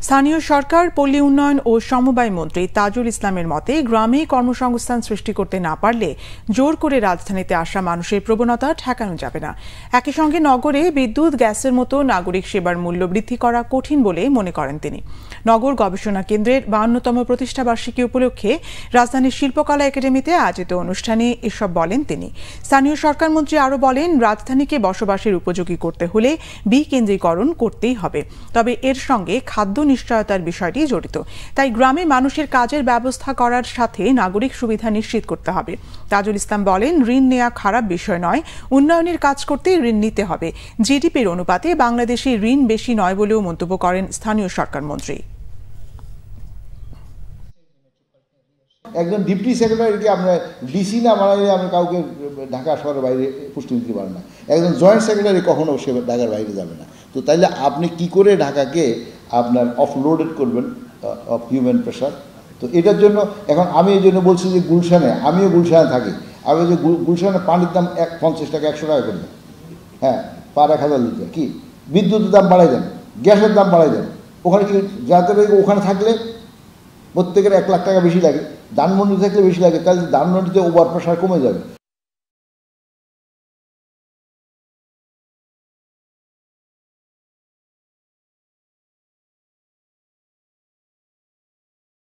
স্থানীয় সরকার, পল্লী উন্নয়ন ও সমবায় মন্ত্রী তাজুল ইসলামের মতে গ্রামে কর্মসংস্থান সৃষ্টি করতে না পারলে জোর করে রাজধানীতে আসা মানুষের প্রবণতা ঠেকানো যাবে না। একই সঙ্গে নগরে বিদ্যুৎ, গ্যাসের মতো নাগরিক সেবার মূল্য বৃদ্ধি করা কঠিন বলে মনে করেন তিনি। নগর গবেষণা কেন্দ্রের 52তম প্রতিষ্ঠাবার্ষিকী উপলক্ষে রাজধানীর শিল্পকলা একাডেমিতে আয়োজিত অনুষ্ঠানে এসব বলেন তিনি। স্থানীয় সরকার মন্ত্রী আরও বলেন, রাজধানীকে বসবাসের উপযোগী করতে হলে বিকেন্দ্রীকরণ করতেই হবে, তবে এর সঙ্গে খাদ্য নিশ্চয়তার বিষয়টি জড়িত। তাই গ্রামে মানুষের কাজের ব্যবস্থা করার সাথে নাগরিক সুবিধা নিশ্চিত করতে হবে। তাজুল ইসলাম বলেন, ঋণ নেওয়া খারাপ বিষয় নয়, উন্নয়নের কাজ করতে ঋণ নিতে হবে। জিডিপির অনুপাতে বাংলাদেশে ঋণ বেশি নয় বলেও মন্তব্য করেন স্থানীয় সরকার মন্ত্রী। একজন ডিপটি সেক্রেটারিকে আমরা ডিসি না বানাইলে আমি কাউকে ঢাকা শহরের বাইরে পুষ্টি দিতে পারি না। একজন জয়েন্ট সেক্রেটারি কখনো সে ঢাকার বাইরে যাবে না। তো তাইলে আপনি কি করে ঢাকাকে আপনার অফলোডেড করবেন অফ হিউম্যান প্রেশার? তো এটার জন্য এখন আমি এই জন্য বলছি যে গুলশানে, আমিও গুলশানে থাকি, আমি যে গুলশানে পানির দাম 50 টাকা 100 টাকা করে দেন, হ্যাঁ, পার 1000 লিটার। কি বিদ্যুতের দাম বাড়াই দেন, গ্যাসের দাম বাড়াই দেন। ওখানে কি যাতে ওখানে থাকলে প্রত্যেকের 1 লাখ টাকা বেশি লাগে, ধানমন্ডি থাকলে বেশি লাগে, তাহলে ধানমন্ডিতে ওভার প্রেশার কমে যাবে।